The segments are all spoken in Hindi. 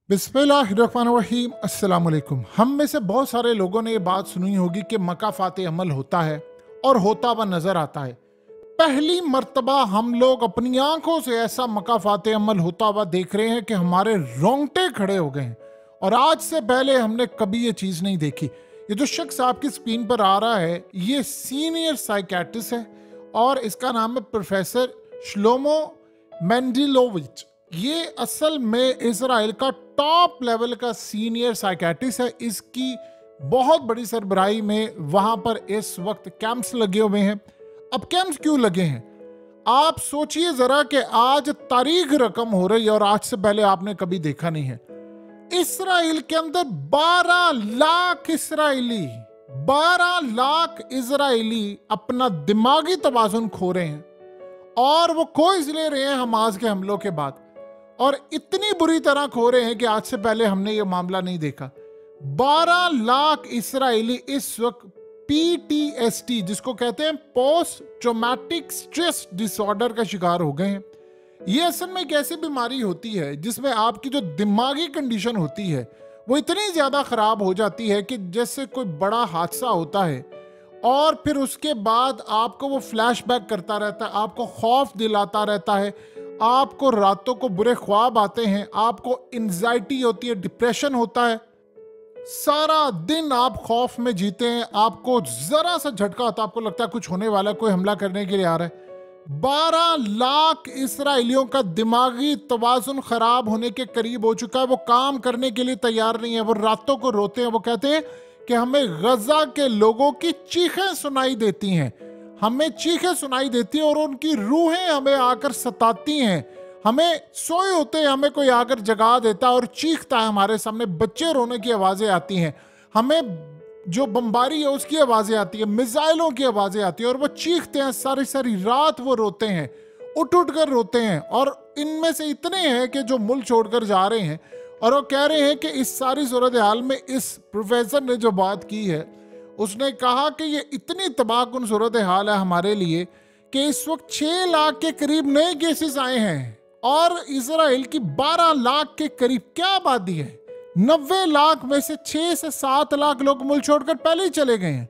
बिस्मिल्लाहिर्रहमानिर्रहीम। अस्सलाम वालेकुम। हम में से बहुत सारे लोगों ने ये बात सुनी होगी कि मकाफात अमल होता है और होता हुआ नजर आता है। पहली मर्तबा हम लोग अपनी आंखों से ऐसा मकाफात अमल होता हुआ देख रहे हैं कि हमारे रोंगटे खड़े हो गए हैं, और आज से पहले हमने कभी ये चीज़ नहीं देखी। ये जो शख्स आपकी स्क्रीन पर आ रहा है, ये सीनियर साइकेट्रिस्ट है और इसका नाम है प्रोफेसर श्लोमो मेंडिलोविच। ये असल में इजराइल का टॉप लेवल का सीनियर साइकेट्रिस्ट है। इसकी बहुत बड़ी सरबराही में वहां पर इस वक्त कैंप्स लगे हुए हैं। अब कैंप्स क्यों लगे हैं, आप सोचिए जरा कि आज तारीख रकम हो रही है और आज से पहले आपने कभी देखा नहीं है। इसराइल के अंदर 12 लाख इजराइली अपना दिमागी तवाजुन खो रहे हैं, और वो खो इसलिए रहे हैं हमास के हमलों के बाद, और इतनी बुरी तरह खो रहे हैं कि आज से पहले हमने ये मामला नहीं देखा। 12 लाख इसराइली इस वक्त PTSD, जिसको कहते हैं पोस्ट ट्रॉमेटिक स्ट्रेस डिसऑर्डर, का शिकार हो गए हैं। ये असल में एक ऐसी बीमारी होती है जिसमें आपकी जो दिमागी कंडीशन होती है वो इतनी ज्यादा खराब हो जाती है कि जैसे कोई बड़ा हादसा होता है और फिर उसके बाद आपको वो फ्लैशबैक करता रहता है, आपको खौफ दिलाता रहता है, आपको रातों को बुरे ख्वाब आते हैं, आपको एंजाइटी होती है, डिप्रेशन होता है, सारा दिन आप खौफ में जीते हैं। आपको जरा सा झटका होता है, आपको लगता है कुछ होने वाला है, कोई हमला करने के लिए आ रहा है। 12 लाख इसराइलियों का दिमागी तवाजुन खराब होने के करीब हो चुका है। वो काम करने के लिए तैयार नहीं है, वो रातों को रोते हैं। वो कहते हैं कि हमें गजा के लोगों की चीखें सुनाई देती हैं, हमें चीखें सुनाई देती हैं और उनकी रूहें हमें आकर सताती हैं। हमें सोए होते हैं, हमें कोई आकर जगा देता है और चीखता है हमारे सामने, बच्चे रोने की आवाज़ें आती हैं, हमें जो बमबारी है उसकी आवाज़ें आती है, मिसाइलों की आवाज़ें आती हैं, और वो चीखते हैं। सारी सारी रात वो रोते हैं, उठ उठ कर रोते हैं। और इनमें से इतने हैं कि जो मुल्क छोड़कर जा रहे हैं, और वो कह रहे हैं कि इस सारी सूरत हाल में इस प्रोफेसर ने जो बात की है, उसने कहा कि ये इतनी तबाहकुन सूरत हाल है हमारे लिए कि इस वक्त 6 लाख के करीब नए केसेस आए हैं, और इसराइल की 12 लाख के करीब क्या आबादी है। 90 लाख में से 6 से 7 लाख लोग मुल्क छोड़कर पहले ही चले गए हैं।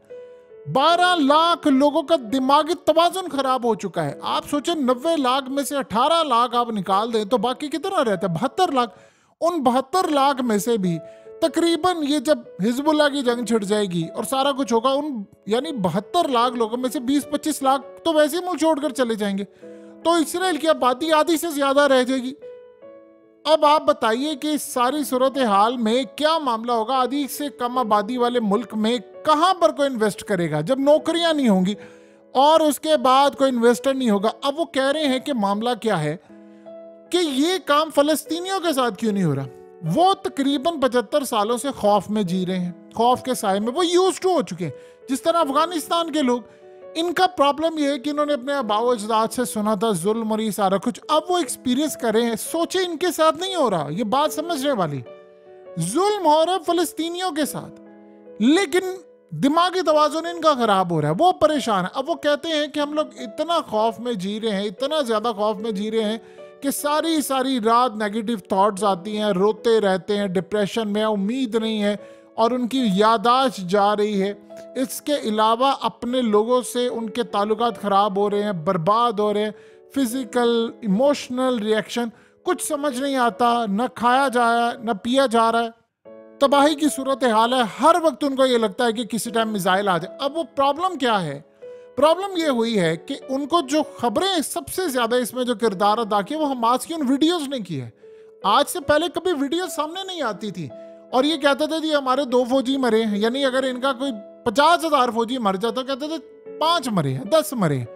12 लाख लोगों का दिमागी तवाजुन खराब हो चुका है। आप सोचें, 90 लाख में से 18 लाख आप निकाल दें तो बाकी कितना रहता है? 72 लाख। उन 72 लाख में से भी तकरीबन ये जब हिजबुल्लाह की जंग छिड़ जाएगी और सारा कुछ होगा, उन यानी 72 लाख लोगों में से 20-25 लाख तो वैसे ही मुल्क छोड़कर चले जाएंगे, तो इसराइल की आबादी आधी से ज्यादा रह जाएगी। अब आप बताइए कि इस सारी सूरत हाल में क्या मामला होगा? आधी से कम आबादी वाले मुल्क में कहां पर कोई इन्वेस्ट करेगा जब नौकरियां नहीं होंगी और उसके बाद कोई इन्वेस्टर नहीं होगा? अब वो कह रहे हैं कि मामला क्या है कि ये काम फलस्तीनियों के साथ क्यों नहीं हो रहा। वो तकरीबन 75 सालों से खौफ में जी रहे हैं, खौफ के साए में वो यूज्ड टू हो चुके हैं, जिस तरह अफगानिस्तान के लोग। इनका प्रॉब्लम ये है कि इन्होंने अपने आबाओ अजदाद से सुना था जुल्म और ये सारा कुछ, अब वो एक्सपीरियंस कर रहे हैं। सोचे इनके साथ नहीं हो रहा, ये बात समझने वाली। जुल्म हो रहा है फलस्तीनियों के साथ, लेकिन दिमागी तवाजुन इनका खराब हो रहा है, वो परेशान है। अब वो कहते हैं कि हम लोग इतना खौफ में जी रहे हैं, इतना ज्यादा खौफ में जी रहे हैं कि सारी सारी रात नेगेटिव थॉट्स आती हैं, रोते रहते हैं, डिप्रेशन में, उम्मीद नहीं है और उनकी यादाश्त जा रही है। इसके अलावा अपने लोगों से उनके ताल्लुकात ख़राब हो रहे हैं, बर्बाद हो रहे हैं, फिजिकल इमोशनल रिएक्शन, कुछ समझ नहीं आता, न खाया जा रहा है न पिया जा रहा है, तबाही की सूरत हाल है। हर वक्त उनको ये लगता है कि किसी टाइम मिसाइल आ जाए। अब वो प्रॉब्लम क्या है? प्रॉब्लम ये हुई है कि उनको जो खबरें सबसे ज्यादा इसमें जो किरदार अदा किया वो हमास की उन वीडियोस ने की है। आज से पहले कभी वीडियो सामने नहीं आती थी और ये कहते थे जी हमारे 2 फौजी मरे हैं, यानी अगर इनका कोई 50,000 फौजी मर जाता कहते थे 5 मरे हैं, 10 मरे हैं।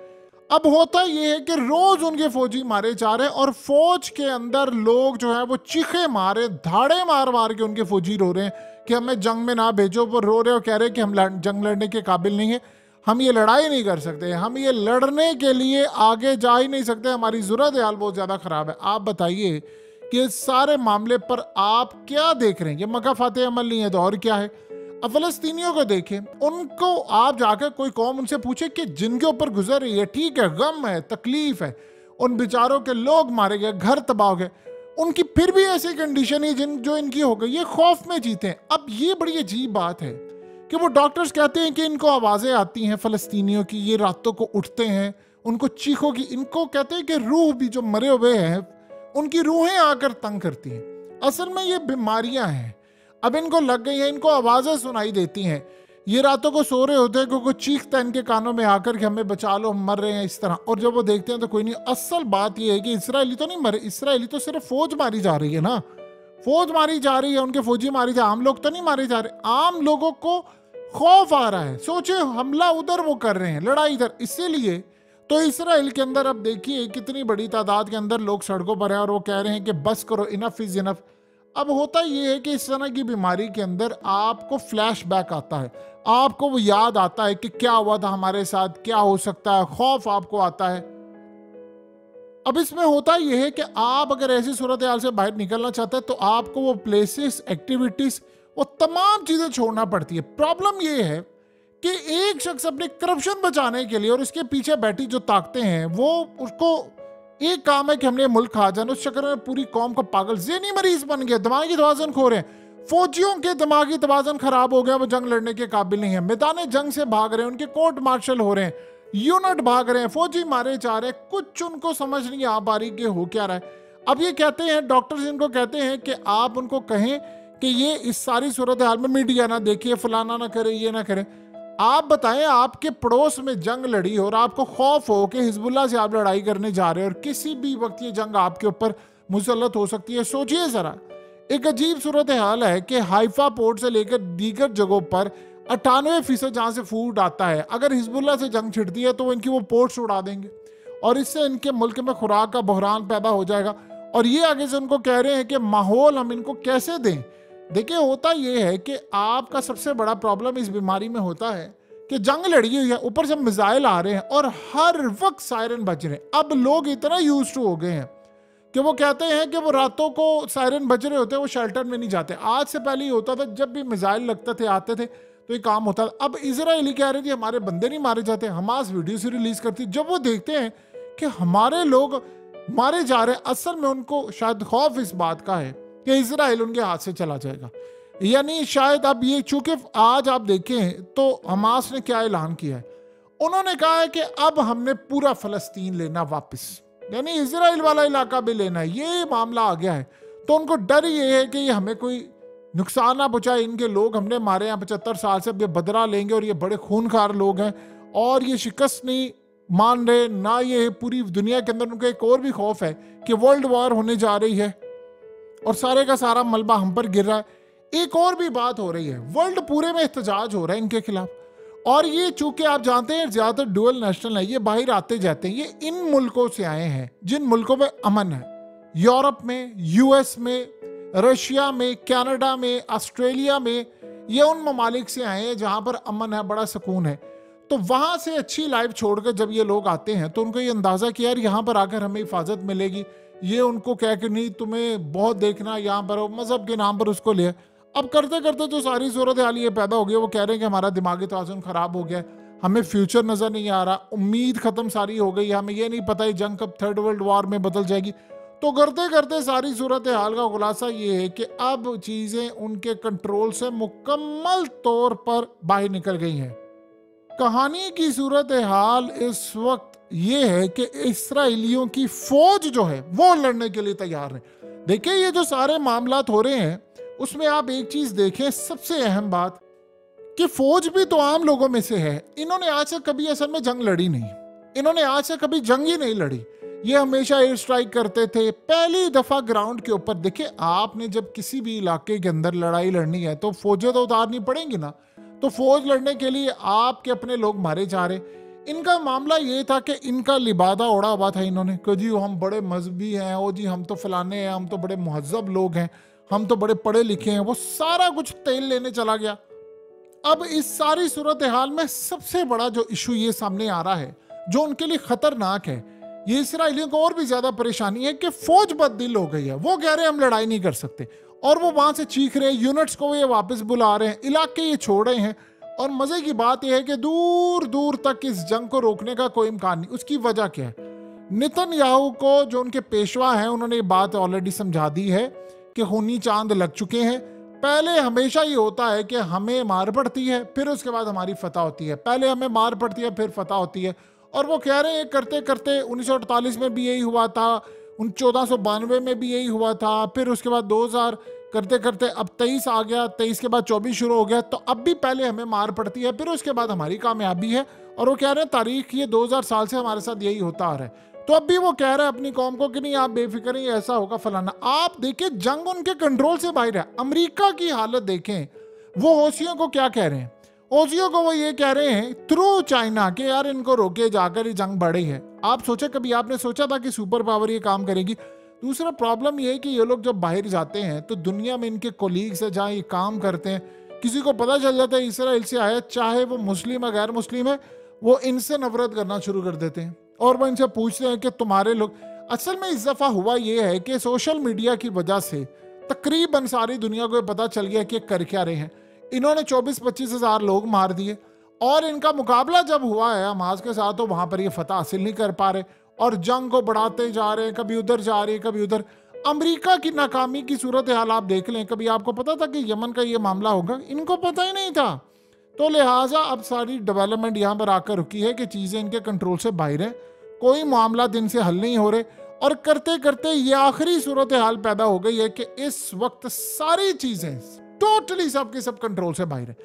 अब होता ये है कि रोज उनके फौजी मारे जा रहे हैं और फौज के अंदर लोग जो है वो चीखे मारे, धाड़े मार मार के उनके फौजी रो रहे हैं कि हमें जंग में ना भेजो। वो रो रहे हो, कह रहे हैं कि हम जंग लड़ने के काबिल नहीं है, हम ये लड़ाई नहीं कर सकते, हम ये लड़ने के लिए आगे जा ही नहीं सकते, हमारी सूरत हाल बहुत ज़्यादा ख़राब है। आप बताइए कि इस सारे मामले पर आप क्या देख रहे हैं? ये मकाफात अमल नहीं है तो और क्या है? अब फलस्तीनियों को देखें, उनको आप जाकर कोई कौम उनसे पूछे कि जिनके ऊपर गुजर रही है, ठीक है, गम है, तकलीफ है, उन बेचारों के लोग मारे गए, घर तबाह हो गए, उनकी फिर भी ऐसी कंडीशन है जो इनकी हो गई, ये खौफ में जीते हैं। अब ये बड़ी अजीब बात है कि वो डॉक्टर्स कहते हैं कि इनको आवाज़ें आती हैं फ़लस्तीनियों की, ये रातों को उठते हैं, उनको चीखों की, इनको कहते हैं कि रूह भी जो मरे हुए हैं उनकी रूहें आकर तंग करती हैं। असल में ये बीमारियां हैं, अब इनको लग गई हैं, इनको आवाज़ें सुनाई देती हैं, ये रातों को सो रहे होते हैं क्योंकि चीखता है इनके कानों में आकर कि हमें बचा लो, हम मर रहे हैं इस तरह। और जब वो देखते हैं तो कोई नहीं। असल बात ये है कि इसराइली तो नहीं मरे, इसराइली तो सिर्फ फौज मारी जा रही है ना, फौज मारी जा रही है, उनके फौजी मारी जा, आम लोग तो नहीं मारे जा रहे। आम लोगों को खौफ आ रहा है, सोचे हमला उधर वो कर रहे हैं, लड़ाई इधर। इसीलिए तो इसराइल के अंदर अब देखिए कितनी बड़ी तादाद के अंदर लोग सड़कों पर हैं और वो कह रहे हैं कि बस करो, इनफ इज इनफ। अब होता ये है कि इस तरह की बीमारी के अंदर आपको फ्लैशबैक आता है, आपको वो याद आता है कि क्या हुआ था हमारे साथ, क्या हो सकता है, खौफ आपको आता है। अब इसमें होता यह है कि आप अगर ऐसी सूरत हाल से बाहर निकलना चाहते हैं तो आपको वो प्लेसेस, एक्टिविटीज, वो तमाम चीजें छोड़ना पड़ती है। प्रॉब्लम ये है कि एक शख्स अपने करप्शन बचाने के लिए और इसके पीछे बैठी जो ताकतें हैं, वो उसको एक काम है कि हमने मुल्क खा जाना, उस चक्कर में पूरी कौम को पागल ज़हनी मरीज बन गया, दिमागी तवाज़ुन खो रहे हैं। फौजियों के दिमागी तवाज़ुन खराब हो गया, वो जंग लड़ने के काबिल नहीं है, मैदान जंग से भाग रहे हैं, उनके कोर्ट मार्शल हो रहे हैं, यूनिट भाग रहे हैं, फौजी मारे जा रहे हैं, कुछ उनको समझ नहीं आ पा रही कि हो क्या रहा है। अब ये कहते हैं डॉक्टर्स, इनको कहते हैं कि आप उनको कहें कि ये इस सारी सूरत हाल में मीडिया ना देखिए, फलाना ना करे, ये ना करें। आप बताएं, आपके पड़ोस में जंग लड़ी और आपको खौफ हो कि हिजबुल्लाह से आप लड़ाई करने जा रहे हैं और किसी भी वक्त ये जंग आपके ऊपर मुसल्लत हो सकती है। सोचिए जरा, एक अजीब सूरत हाल है कि हाइफा पोर्ट से लेकर दीगर जगहों पर 98% जहां से फूड आता है, अगर हिजबुल्लाह से जंग छिड़ती है तो इनकी वो पोर्ट्स उड़ा देंगे और इससे इनके मुल्क में खुराक का बहरान पैदा हो जाएगा। और ये आगे से उनको कह रहे हैं कि माहौल हम इनको कैसे दें। देखिए, होता यह है कि आपका सबसे बड़ा प्रॉब्लम इस बीमारी में होता है कि जंग लड़ी हुई है, ऊपर से मिसाइल आ रहे हैं और हर वक्त सायरन बज रहे हैं। अब लोग इतना यूज टू हो गए हैं कि वो कहते हैं कि वो रातों को सायरन बज रहे होते हैं, वो शेल्टर में नहीं जाते। आज से पहले ही होता था, जब भी मिसाइल लगते थे, आते थे तो ये काम होता था। अब इजरायली कह रहे थे हमारे बंदे नहीं मारे जाते, हमास वीडियो से रिलीज करती। जब वो देखते हैं कि हमारे लोग मारे जा रहे हैं, असल में उनको शायद खौफ इस बात का है कि इजराइल उनके हाथ से चला जाएगा। यानी शायद अब ये, चूंकि आज आप देखें तो हमास ने क्या ऐलान किया है, उन्होंने कहा है कि अब हमने पूरा फलस्तीन लेना वापस, यानी इजराइल वाला इलाका भी लेना है। ये मामला आ गया है तो उनको डर ये है कि ये हमें कोई नुकसान ना पहुंचाए, इनके लोग हमने मारे हैं 75 साल से, अब ये बदला लेंगे और ये बड़े खूनखार लोग हैं और ये शिकस्त नहीं मान रहे ना। ये पूरी दुनिया के अंदर उनको एक और भी खौफ है कि वर्ल्ड वॉर होने जा रही है और सारे का सारा मलबा हम पर गिर रहा है। एक और भी बात हो रही है, वर्ल्ड पूरे में एहतजाज हो रहा है इनके खिलाफ। और ये चूंकि आप जानते हैं ज्यादातर डुअल नेशनल है, ये बाहर आते जाते हैं, ये इन मुल्कों से आए हैं जिन मुल्कों में अमन है, यूरोप में, यूएस में, रशिया में, कनाडा में, ऑस्ट्रेलिया में। ये उन ममालिक से आए हैं जहां पर अमन है, बड़ा सुकून है। तो वहां से अच्छी लाइफ छोड़कर जब ये लोग आते हैं तो उनको ये अंदाजा कि यार यहाँ पर आकर हमें हिफाजत मिलेगी। ये उनको कह के नहीं तुम्हें बहुत देखना, यहाँ पर मजहब के नाम पर उसको ले। अब करते करते जो सारी सूरत हाल ये पैदा हो गई, वो कह रहे हैं कि हमारा दिमागी तवाज़ुन खराब हो गया, हमें फ्यूचर नजर नहीं आ रहा, उम्मीद खत्म सारी हो गई, हमें ये नहीं पता ये जंग कब थर्ड वर्ल्ड वॉर में बदल जाएगी। तो करते करते सारी सूरत हाल का खुलासा ये है कि अब चीजें उनके कंट्रोल से मुकम्मल तौर पर बाहर निकल गई हैं। कहानी की सूरत हाल इस वक्त ये है कि इसराइलियों की फौज जो है वो लड़ने के लिए तैयार है। देखिए, ये जो सारे मामलात हो रहे हैं उसमें आप एक चीज देखें, सबसे अहम बात कि फौज भी तो आम लोगों में से है। इन्होंने आज से कभी असल में जंग लड़ी नहीं, इन्होंने आज से कभी जंग ही नहीं लड़ी। ये हमेशा एयर स्ट्राइक करते थे। पहली दफा ग्राउंड के ऊपर देखिए, आपने जब किसी भी इलाके के अंदर लड़ाई लड़नी है तो फौजें तो उतारनी पड़ेंगी ना। तो फौज लड़ने के लिए आपके अपने लोग मारे जा रहे। इनका मामला ये था कि इनका लिबादा उड़ा हुआ था इन्होंने कि जी हम बड़े मजहबी हैं, ओ जी हम तो फलाने हैं, हम तो बड़े मुहज्जब लोग हैं, हम तो बड़े पढ़े लिखे हैं। वो सारा कुछ तेल लेने चला गया। अब इस सारी सूरत हाल में सबसे बड़ा जो इशू ये सामने आ रहा है, जो उनके लिए खतरनाक है, ये इसराइलियों को और भी ज्यादा परेशानी है कि फौज बददिल हो गई है। वो कह रहे हैं हम लड़ाई नहीं कर सकते और वो वहां से चीख रहे हैं, यूनिट्स को ये वापस बुला रहे हैं, इलाके ये छोड़ रहे हैं। और मजे की बात यह है कि दूर दूर तक इस जंग को रोकने का कोई इम्कान नहीं। उसकी वजह क्या है? नेतन्याहू को, जो उनके पेशवा हैं, उन्होंने ये बात ऑलरेडी समझा दी है कि खूनी चांद लग चुके हैं। पहले हमेशा ये होता है कि हमें मार पड़ती है, फिर उसके बाद हमारी फतह होती है। पहले हमें मार पड़ती है, फिर फतह होती है। और वो कह रहे हैं करते करते 1948 में भी यही हुआ था, 1492 में भी यही हुआ था, फिर उसके बाद 2000 करते करते अब 23 आ गया, 23 के बाद 24 शुरू हो गया। तो अब भी पहले हमें मार पड़ती है, फिर उसके बाद हमारी कामयाबी है। और वो कह रहे हैं तारीख ये 2000 साल से हमारे साथ यही होता आ रहा है। तो अब भी वो कह रहे हैं अपनी कौम को कि नहीं आप बेफिक्र हैं, ऐसा होगा फलाना। आप देखिए जंग उनके कंट्रोल से बाहर है। अमेरिका की हालत देखें, वो हौसियों को क्या कह रहे हैं, हौसियों को वो ये कह रहे हैं थ्रू चाइना कि यार इनको रोके, जाकर ये जंग बढ़ी है। आप सोचे, कभी आपने सोचा था कि सुपर पावर ये काम करेगी? दूसरा प्रॉब्लम ये है कि ये लोग जब बाहर जाते हैं तो दुनिया में इनके कोलीग्स है जहाँ ये काम करते हैं, किसी को पता चल जाता है इसराइल से आया, चाहे वो मुस्लिम है गैर मुस्लिम है, वो इनसे नफरत करना शुरू कर देते हैं। और वो इनसे पूछते हैं कि तुम्हारे लोग, असल में इस दफा हुआ ये है कि सोशल मीडिया की वजह से तकरीबन सारी दुनिया को पता चल गया कि कर क्या रहे हैं। इन्होंने 24-25 हज़ार लोग मार दिए, और इनका मुकाबला जब हुआ है हमास के साथ तो वहां पर ये फतह हासिल नहीं कर पा रहे, और जंग को बढ़ाते जा रहे हैं, कभी उधर जा रही है कभी उधर। अमेरिका की नाकामी की सूरत हाल आप देख लें, कभी आपको पता था कि यमन का ये मामला होगा? इनको पता ही नहीं था। तो लिहाजा अब सारी डेवलपमेंट यहाँ पर आकर रुकी है कि चीज़ें इनके कंट्रोल से बाहर है, कोई मामला दिन से हल नहीं हो रहे, और करते करते ये आखिरी सूरत हाल पैदा हो गई है कि इस वक्त सारी चीज़ें टोटली सबके सब कंट्रोल से बाहर है।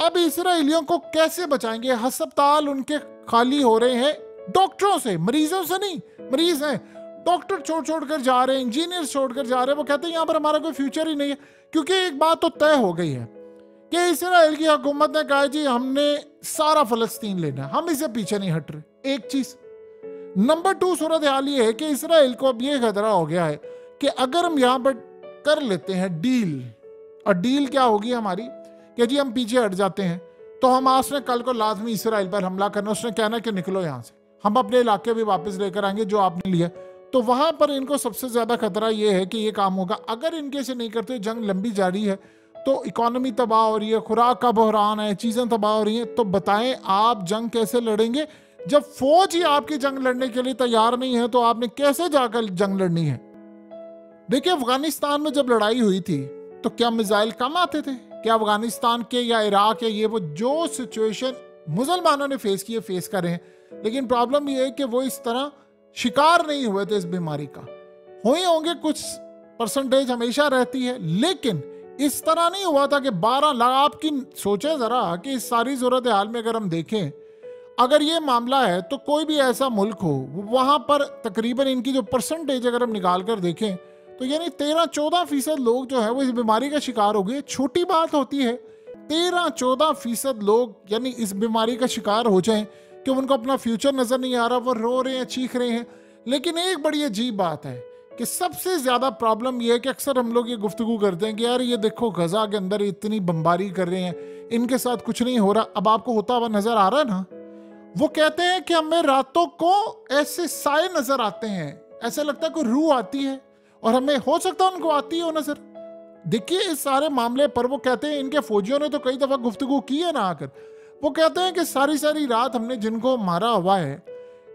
अब इसराइलियों को कैसे बचाएंगे? अस्पताल उनके खाली हो रहे हैं डॉक्टरों से, मरीजों से नहीं। मरीज हैं, डॉक्टर छोड़ छोड़ कर जा रहे हैं, इंजीनियर छोड़ कर जा रहे हैं। वो कहते हैं यहाँ पर हमारा कोई फ्यूचर ही नहीं है, क्योंकि एक बात तो तय हो गई है कि इसराइल की हुकूमत ने कहा जी हमने सारा फलस्तीन लेना है, हम इसे पीछे नहीं हट रहे। एक चीज। नंबर 2 सूरत हाल ये है कि इसराइल को अब ये खतरा हो गया है कि अगर हम यहाँ पर कर लेते हैं डील, और डील क्या होगी हमारी कि जी हम पीछे हट जाते हैं, तो हमास ने कल को लाजमी इसराइल पर हमला करना, उसने कहना कि निकलो यहाँ से, हम अपने इलाके भी वापस लेकर आएंगे जो आपने लिया। तो वहां पर इनको सबसे ज्यादा खतरा ये है कि ये काम होगा। अगर इनके से नहीं करते, जंग लंबी जारी है, तो इकोनॉमी तबाह हो रही है, खुराक का बहरान है, चीजें तबाह हो रही हैं। तो बताएं आप जंग कैसे लड़ेंगे जब फौज ही आपकी जंग लड़ने के लिए तैयार नहीं है? तो आपने कैसे जाकर जंग लड़नी है? देखिए अफगानिस्तान में जब लड़ाई हुई थी तो क्या मिसाइल कम आते थे? क्या अफगानिस्तान के या इराक या ये वो जो सिचुएशन मुसलमानों ने फेस किए फेस कर रहे हैं, लेकिन प्रॉब्लम ये है कि वो इस तरह शिकार नहीं हुए थे इस बीमारी का। हुए होंगे, कुछ परसेंटेज हमेशा रहती है, लेकिन इस तरह नहीं हुआ था कि 12 लाख। आपकी सोचे जरा कि इस सारी सूरत हाल में अगर हम देखें, अगर ये मामला है तो कोई भी ऐसा मुल्क हो वहां पर तकरीबन इनकी जो परसेंटेज अगर हम निकाल कर देखें तो यानी 13-14% लोग जो है वो इस बीमारी का शिकार हो गए। छोटी बात होती है 13-14% लोग यानी इस बीमारी का शिकार हो जाएं कि उनको अपना फ्यूचर नजर नहीं आ रहा, वो रो रहे हैं, चीख रहे हैं। लेकिन एक बड़ी अजीब बात है कि सबसे ज्यादा प्रॉब्लम यह है कि अक्सर हम लोग ये गुफ्तगू करते हैं कि यार ये देखो गजा के अंदर इतनी बमबारी कर रहे हैं, इनके साथ कुछ नहीं हो रहा। अब आपको होता हुआ नजर आ रहा है ना? वो कहते हैं कि हमें रातों को ऐसे साए नजर आते हैं, ऐसा लगता है कोई रूह आती है, और हमें हो सकता है उनको आती हो नजर। देखिए इस सारे मामले पर वो कहते हैं, इनके फौजियों ने तो कई दफा गुफ्तगू की है ना आकर, वो कहते हैं कि सारी सारी रात हमने जिनको मारा हुआ है,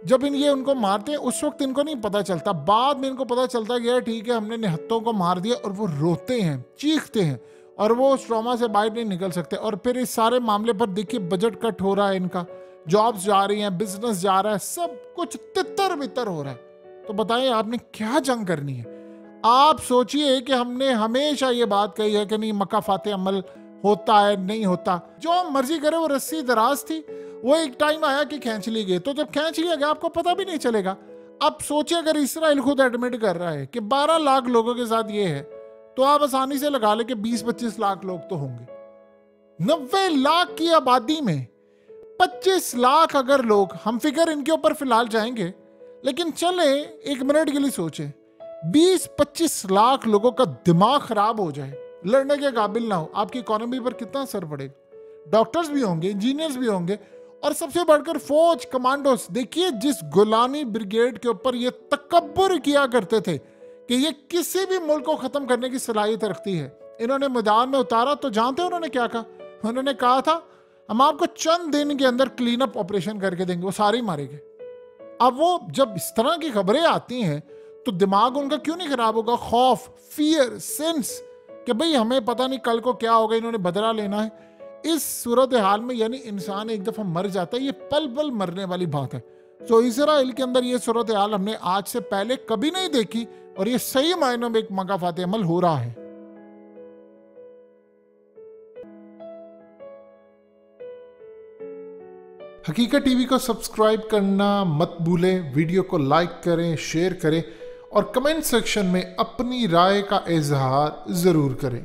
जब ये उनको मारते हैं उस वक्त इनको नहीं पता चलता, बाद में इनको पता चलता है कि यार ठीक है हमने निहत्तों को मार दिया, और वो रोते हैं, चीखते हैं, और वो ट्रॉमा से बाहर नहीं निकल सकते। और फिर इस सारे मामले पर देखिए बजट कट हो रहा है, इनका जॉब्स जा रही हैं, बिजनेस जा रहा है, सब कुछ तितर बितर हो रहा है। तो बताइए आपने क्या जंग करनी है? आप सोचिए कि हमने हमेशा ये बात कही है कि नहीं मक्का फाते अमल होता है, नहीं होता, जो मर्जी करे। वो रस्सी दराज थी, वो एक टाइम आया कि खींच ली गई, तो जब खींच लिया गया आपको पता भी नहीं चलेगा। अब सोचिए अगर इसराइल खुद एडमिट कर रहा है कि 12 लाख लोगों के साथ ये है, तो आप आसानी से लगा ले कि 20-25 लाख लोग तो होंगे। 90 लाख की आबादी में 25 लाख अगर लोग, हम फिगर इनके ऊपर फिलहाल जाएंगे, लेकिन चले एक मिनट के लिए सोचे 20-25 लाख लोगों का दिमाग खराब हो जाए, लड़ने के काबिल ना हो, आपकी इकोनॉमी पर कितना असर पड़ेगा? डॉक्टर्स भी होंगे, इंजीनियर्स भी होंगे, और सबसे बढ़कर फौज, कमांडोस। देखिए जिस गुलामी ब्रिगेड के ऊपर ये तकब्बुर किया करते थे कि ये किसी भी मुल्क को खत्म करने की सलाहियत रखती है, इन्होंने मैदान में उतारा तो जानते हैं उन्होंने क्या कहा? उन्होंने कहा था हम आपको चंद दिन के अंदर क्लीन अप ऑपरेशन करके देंगे, वो सारे ही मारे गए। अब वो जब इस तरह की खबरें आती हैं तो दिमाग उनका क्यों नहीं खराब होगा? खौफ, फियर, सेंस कि भाई हमें पता नहीं कल को क्या होगा, इन्होंने बदला लेना है। इस सूरत हाल में यानी इंसान एक दफा मर जाता है, ये पल पल मरने वाली बात है। तो इजराइल के अंदर ये सूरत हाल हमने आज से पहले कभी नहीं देखी और ये सही मायनों में एक मगाफात अमल हो रहा है। हकीकत टीवी को सब्सक्राइब करना मत भूलें, वीडियो को लाइक करें, शेयर करें और कमेंट सेक्शन में अपनी राय का इजहार जरूर करें।